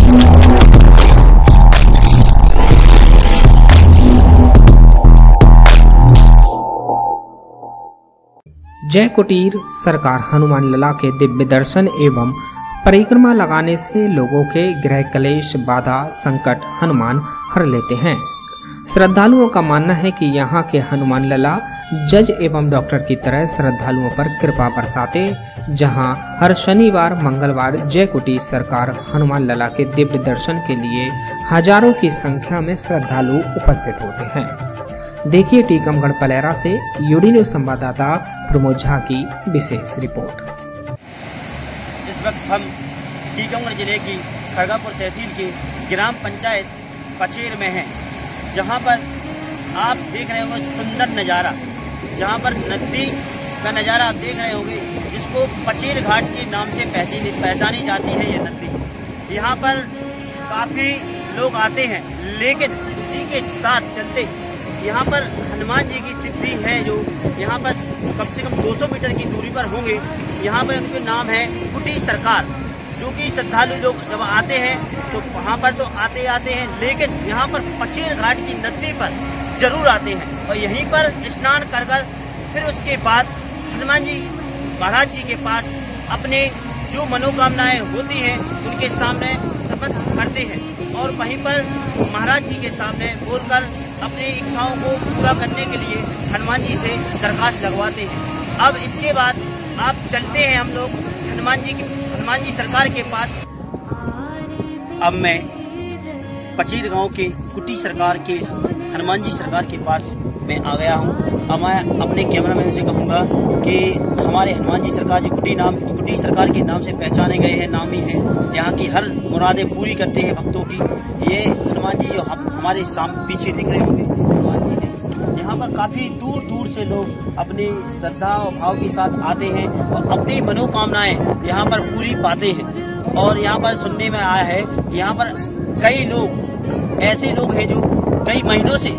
जय कुटीर सरकार हनुमान लला के दिव्य दर्शन एवं परिक्रमा लगाने से लोगों के गृह कलेश बाधा संकट हनुमान हर लेते हैं। श्रद्धालुओं का मानना है कि यहाँ के हनुमान लला जज एवं डॉक्टर की तरह श्रद्धालुओं पर कृपा बरसाते। जहाँ हर शनिवार मंगलवार जय कुटीर सरकार हनुमान लला के दिव्य दर्शन के लिए हजारों की संख्या में श्रद्धालु उपस्थित होते हैं। देखिए टीकमगढ़ पलेरा से यूडी न्यूज संवाददाता प्रमोद झा की विशेष रिपोर्ट। इस वक्त हम टीकमगढ़ जिले की खड़गापुर तहसील के ग्राम पंचायत पचेर में हैं, जहां पर आप देख रहे होंगे सुंदर नज़ारा, जहां पर नदी का नज़ारा आप देख रहे होंगे, जिसको पचेर घाट के नाम से पहचानी जाती है। ये नदी यहाँ पर काफ़ी लोग आते हैं, लेकिन उसी के साथ चलते यहाँ पर हनुमान जी की सिद्धि है, जो यहाँ पर कम से कम 200 मीटर की दूरी पर होंगे। यहाँ पर उनके नाम है कुटीर सरकार, जो कि श्रद्धालु लोग जब आते हैं तो वहाँ पर तो आते हैं, लेकिन यहाँ पर पचेर घाट की नदी पर जरूर आते हैं और यहीं पर स्नान कर फिर उसके बाद हनुमान जी महाराज जी के पास अपने जो मनोकामनाएं होती हैं उनके सामने शपथ करते हैं और वहीं पर महाराज जी के सामने बोलकर अपनी इच्छाओं को पूरा करने के लिए हनुमान जी से दरखास्त लगवाते हैं। अब इसके बाद आप चलते हैं हम लोग हनुमान जी सरकार के पास। अब मैं पचेर गांव के कुटी सरकार के हनुमान जी सरकार के पास मैं आ गया हूं। अब मैं अपने कैमरामैन से कहूंगा कि हमारे हनुमान जी सरकार जो कुटी सरकार के नाम से पहचाने गए हैं, नामी हैं, यहाँ की हर मुरादें पूरी करते हैं भक्तों की। ये हनुमान जी जो हमारे पीछे दिख रहे होंगे हनुमान जी हैं। यहाँ पर काफ़ी दूर दूर से लोग अपनी श्रद्धा और भाव के साथ आते हैं और अपनी मनोकामनाएं यहाँ पर पूरी पाते हैं। और यहाँ पर सुनने में आया है यहाँ पर कई लोग ऐसे लोग हैं जो कई महीनों से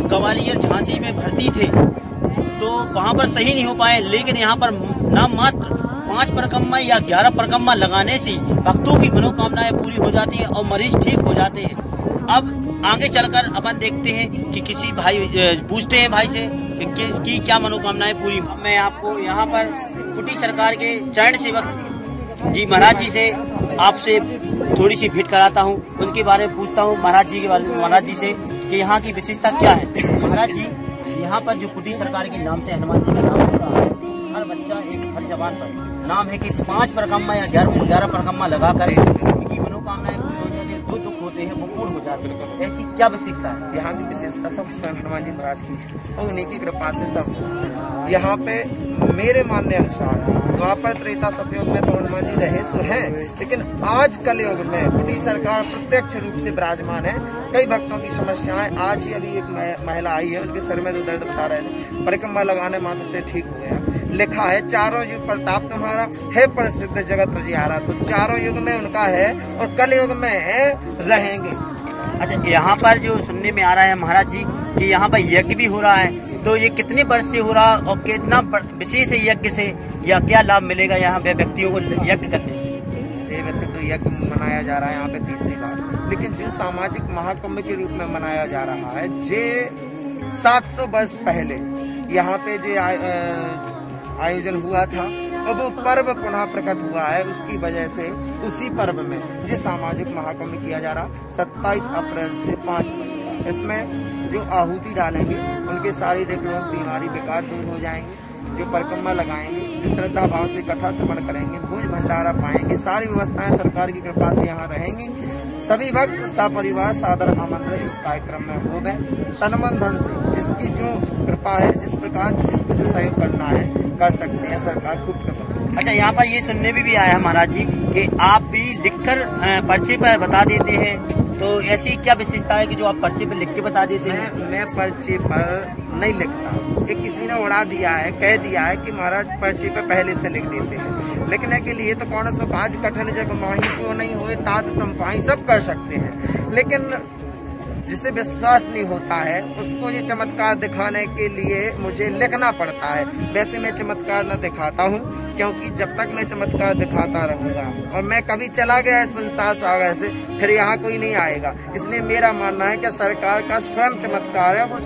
ग्वालियर झांसी में भर्ती थे, तो वहाँ पर सही नहीं हो पाए, लेकिन यहाँ पर नाम मात्र 5 परिक्रमा या 11 परिक्रमा लगाने से भक्तों की मनोकामनाएं पूरी हो जाती हैं और मरीज ठीक हो जाते हैं। अब आगे चलकर अपन देखते हैं कि किसी भाई पूछते हैं भाई से कि किसकी क्या मनोकामनाएं पूरी। मैं आपको यहाँ पर कुटी सरकार के चरण सेवक जी महाराज जी से आपसे थोड़ी सी भेंट कराता हूँ, उनके बारे में पूछता हूँ महाराज जी के बारे में, महाराज जी से कि यहाँ की विशेषता क्या है। महाराज जी, यहाँ पर जो कुटी सरकार के नाम से हनुमान जी का नाम हो रहा है, हर बच्चा एक हर जवान पर नाम है कि 5 परिक्रमा या 11 परिक्रमा लगाकर उनकी मनोकामनाएं पूरी हो जाती है, जो दुख होते हैं वो पूर्ण हो जाते हैं। ऐसी क्या विशेषता है? यहाँ की विशेषता सब स्वयं हनुमान जी महाराज की है और उन्हीं की कृपा से सब। यहाँ पे मेरे मानने अनुसार द्वापर त्रेता सतयुग में तो हनुमान जी रहे सो हैं, लेकिन आज कलयुग में कुटी सरकार प्रत्यक्ष रूप से विराजमान है। कई भक्तों की समस्याएं, आज ही अभी एक महिला आई है, उनके सर में तो दर्द बता रहे थे, परिक्रमा लगाने मात्र से ठीक हो गया। लिखा है चारों युग प्रताप तुम्हारा है प्रसिद्ध जगत उजियारा, तो चारों युग में उनका है और कलयुग में है रहेंगे। अच्छा, यहाँ पर जो सुनने में आ रहा है महाराज जी कि यहाँ पर यज्ञ भी हो रहा है, तो ये कितने वर्ष से हो रहा और कितना विशेष है यज्ञ से, या क्या लाभ मिलेगा यहाँ पे व्यक्तियों को यज्ञ करने से? वैसे तो यज्ञ मनाया जा रहा है यहाँ पे 3री बार, लेकिन जो सामाजिक महाकुंभ के रूप में मनाया जा रहा है, जे 700 वर्ष पहले यहाँ पे जो आयोजन हुआ था और वो पर्व पुनः प्रकट हुआ है, उसकी वजह से उसी पर्व में जो सामाजिक महाकुंभ किया जा रहा 27 अप्रैल से 5 मई। इसमें जो आहुति डालेंगे उनके शारीरिक रोग बीमारी बेकार दूर हो जाएंगे, जो परिक्रमा लगाएंगे, जो श्रद्धा भाव से कथा श्रवण करेंगे, भोज भंडारा पाएंगे, सारी व्यवस्थाएं सरकार की कृपा से यहाँ रहेंगी। सभी भक्त सपरिवार सादर आमंत्रण इस कार्यक्रम में हो गए। तन मन धन से जिसकी जो कृपा है, जिस प्रकार से जिसको जो सहयोग करना है कर सकते हैं, सरकार खूब कृपा। अच्छा, यहाँ पर ये सुनने में भी आया है महाराज जी कि आप भी लिखकर पर्चे पर बता देते हैं, तो ऐसी क्या विशेषता है कि जो आप पर्चे पर लिख के बता देते हैं? मैं पर्चे पर नहीं लिखता, ये किसी ने उड़ा दिया है, कह दिया है कि महाराज पर्चे पे पहले से लिख देते हैं। लिखने के लिए तो कौन सा काज कठिन जग माही जो नहीं हुए तात तुम पाही, सब कर सकते हैं, लेकिन जिसे विश्वास नहीं होता है उसको ये चमत्कार दिखाने के लिए मुझे लिखना पड़ता है। वैसे मैं चमत्कार न दिखाता हूँ, क्योंकि जब तक मैं चमत्कार दिखाता रहूँगा और मैं कभी चला गया इस संसार सागर से, फिर यहाँ कोई नहीं आएगा। इसलिए मेरा मानना है कि सरकार का स्वयं चमत्कार है, वो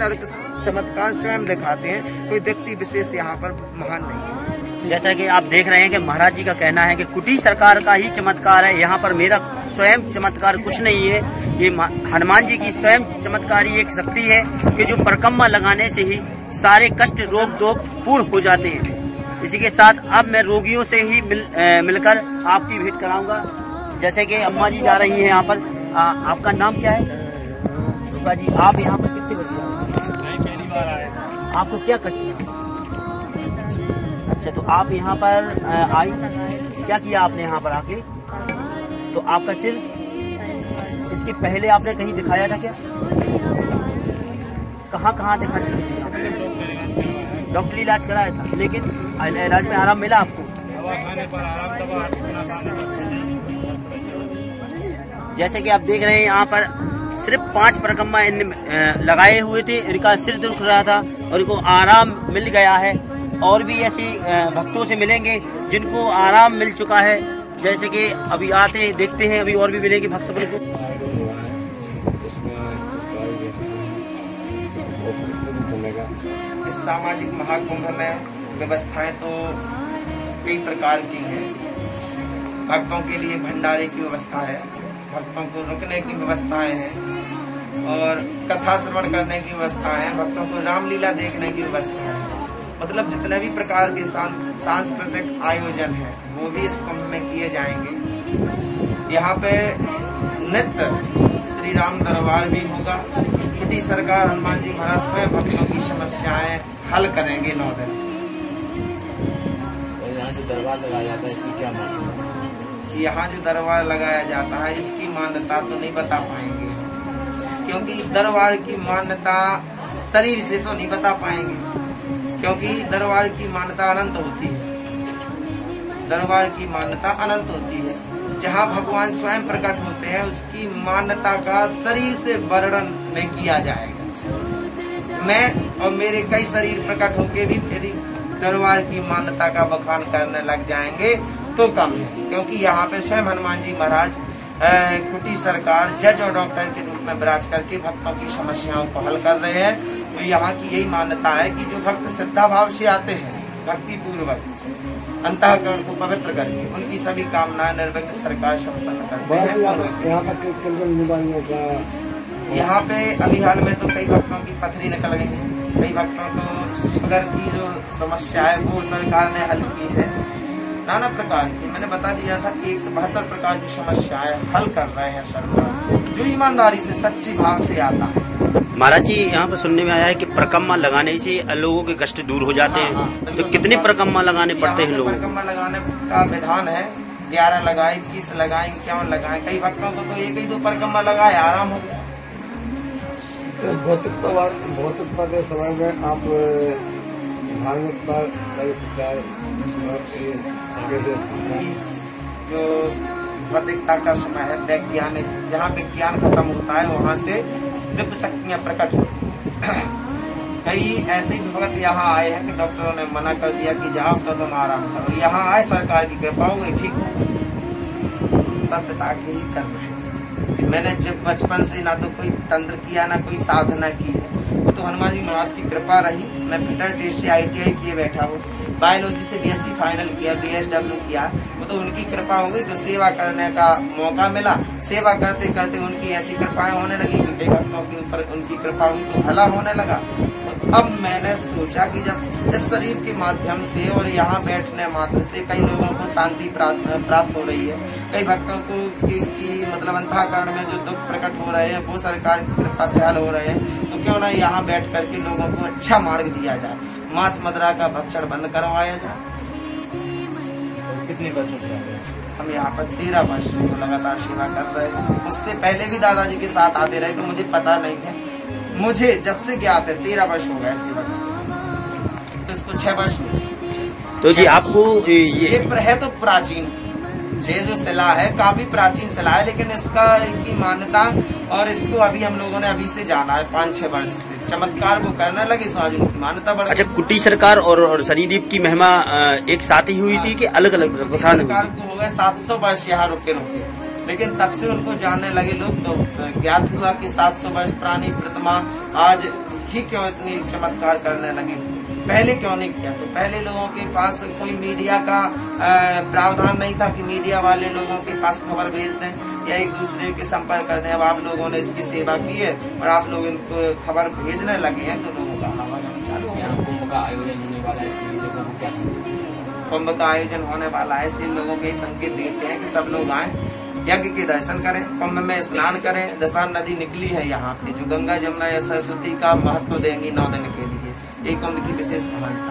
चमत्कार स्वयं दिखाते हैं, कोई व्यक्ति विशेष यहाँ पर महान नहीं है। जैसा कि आप देख रहे हैं कि महाराज जी का कहना है कि कुटी सरकार का ही चमत्कार है, यहाँ पर मेरा स्वयं चमत्कार कुछ नहीं है। ये हनुमान जी की स्वयं चमत्कारी एक शक्ति है कि जो परिक्रमा लगाने से ही सारे कष्ट रोग दोग पूर्ण हो जाते हैं। इसी के साथ अब मैं रोगियों से ही मिलकर आपकी भेंट कराऊंगा। जैसे कि अम्मा जी जा रही हैं यहाँ पर। आपका नाम क्या है? रूपा जी, आप यहाँ पर कितने वर्ष से आए? पहली बार आए। आपको क्या कष्ट है? अच्छा, तो आप यहाँ पर आई, क्या किया आपने यहाँ पर आके? तो आपका सिर, इसके पहले आपने कहीं दिखाया था क्या? कहाँ दिखा चुके? डॉक्टरी इलाज कराया था, लेकिन इलाज में आराम मिला आपको? जैसे कि आप देख रहे हैं यहाँ पर सिर्फ 5 परिक्रमा लगाए हुए थे, इनका सिर दुख रहा था और इनको आराम मिल गया है। और भी ऐसे भक्तों से मिलेंगे जिनको आराम मिल चुका है। जैसे कि अभी आते हैं, देखते हैं, अभी और भी मिलेंगे भक्त अपने को। इस सामाजिक महाकुंभ में व्यवस्थाएं तो कई प्रकार की हैं। भक्तों के लिए भंडारे की व्यवस्था है, भक्तों को रुकने की व्यवस्थाएं हैं और कथा श्रवण करने की व्यवस्था है, भक्तों को रामलीला देखने की व्यवस्था है। मतलब जितने भी प्रकार के सांस्कृतिक आयोजन हैं वो भी इस कुंभ में किए जाएंगे। यहाँ पे नित्य श्री राम दरबार भी होगा। कुटी सरकार हनुमान जी महाराज स्वयं भक्तों की समस्याएं हल करेंगे 9 दिन। यहाँ जो दरबार लगाया जाता है इसकी क्या मान्यता? यहाँ जो दरबार लगाया जाता है इसकी मान्यता तो नहीं बता पाएंगे, क्योंकि दरबार की मान्यता शरीर से तो नहीं बता पाएंगे, क्योंकि दरबार की मान्यता अनंत होती है। दरबार की मान्यता अनंत होती है। जहाँ भगवान स्वयं प्रकट होते हैं उसकी मान्यता का शरीर से वर्णन नहीं किया जाएगा। मैं और मेरे कई शरीर प्रकट होके भी यदि दरबार की मान्यता का बखान करने लग जाएंगे तो कम है, क्योंकि यहाँ पे स्वयं हनुमान जी महाराज कुटी सरकार जज और डॉक्टर के रूप में विराज करके भक्तों की समस्याओं को हल कर रहे हैं। तो यहाँ की यही मान्यता है कि जो भक्त श्रद्धा भाव से आते हैं, भक्ति पूर्वक अंतःकरण को पवित्र करके उनकी सभी कामनाएं निर्विघ्न सरकार संपन्न करते हैं। यहाँ पे अभी हाल में तो कई भक्तों की पथरी निकल गई है, कई भक्तों को शुगर की जो समस्या है वो सरकार ने हल की है। नाना प्रकार की, मैंने बता दिया था कि 172 प्रकार की समस्याएं हल कर रहे हैं सरकार, जो ईमानदारी से सच्ची भाव से आता है। महाराज जी, यहाँ पर सुनने में आया है कि परिक्रमा लगाने से लोगों के कष्ट दूर हो जाते हैं। तो कितने परिक्रमा लगाने पड़ते हैं लोगों को? परिक्रमा लगाने का विधान है 11 लगाए, 21 लगाए, 51 लगाए। कई भक्तों को तो 1-2 परिक्रमा लगाए आराम हो गया। भौतिकता के समय में आप धार्मिकता जो भौतिकता का समय है, वैज्ञानिक, जहाँ विज्ञान खत्म होता है वहाँ से दिव्य शक्तियाँ प्रकट होती हैं। कई ऐसे भी भक्त यहाँ आए हैं कि डॉक्टरों ने मना कर दिया कि जाओ तो तुम आराम करो। यहाँ आए, सरकार की कृपा हो गई, ठीक तब पिता के ही कर्म है। मैंने जब बचपन से ना तो कोई तंत्र किया ना कोई साधना की है, वो तो हनुमान जी महाराज की कृपा रही। मैं फिटर टेस्ट से ITI किए बैठा हूँ, बायोलॉजी से BSc फाइनल किया, BSW किया, वो तो उनकी कृपा हो गई। तो सेवा करने का मौका मिला, सेवा करते करते उनकी ऐसी कृपाएं होने लगी कि कई भक्तों के ऊपर उनकी कृपा हुई तो भला होने लगा। तो अब मैंने सोचा कि जब इस शरीर के माध्यम से और यहाँ बैठने मात्र से कई लोगों को शांति प्राप्त हो रही है, कई भक्तों को की मतलब अंतःकरण में जो दुख प्रकट हो रहे हैं वो सरकार की कृपा से हल हो रहे हैं, तो क्यों ना यहाँ बैठ करके लोगों को अच्छा मार्ग दिया जाए, मांस मदिरा का भक्षण बंद करवाया जाए। कितने वर्षों से हम यहाँ पर 13 वर्ष से लगातार सेवा कर रहे हैं। उससे पहले भी दादाजी के साथ आते रहे तो मुझे पता नहीं है। मुझे जब से ज्ञात है 13 वर्ष हो गए सेवा करते, तो इसको 6 वर्ष हुए। तो जी आपको ये है तो प्राचीन, ये जो शिला है काफी प्राचीन शिला है, लेकिन इसका की मान्यता और इसको अभी हम लोगों ने अभी से जाना है 5-6 वर्ष से। चमत्कार वो करने लगे सो आज उनकी मान्यता बढ़। अच्छा, कुटी सरकार और शनिदेव की महिमा एक साथ ही हुई थी कि अलग अलग? सरकार को हो गए 700 वर्ष यहाँ रुके, लेकिन तब से उनको जानने लगे लोग, तो ज्ञात हुआ कि 700 वर्ष पुरानी प्रतिमा आज ही क्यों इतनी चमत्कार करने लगी, पहले क्यों नहीं किया। तो पहले लोगों के पास कोई मीडिया का प्रावधान नहीं था कि मीडिया वाले लोगों के पास खबर भेज दें या एक दूसरे के संपर्क कर दें। अब आप लोगों ने इसकी सेवा की है और आप लोग इनको खबर भेजने लगे हैं, तो लोगों का आवागमन चालू है। कुंभ का आयोजन होने वाला है, कुंभ का आयोजन होने वाला है, इसलिए लोगों के संकेत देते हैं कि सब लोग आए, यज्ञ के दर्शन करें, कुंभ में स्नान करें। दशा नदी निकली है यहाँ पे, जो गंगा जमुना या सरस्वती का महत्व देंगी 9 दिन के लिए। एक कुंभ की विशेष महानता।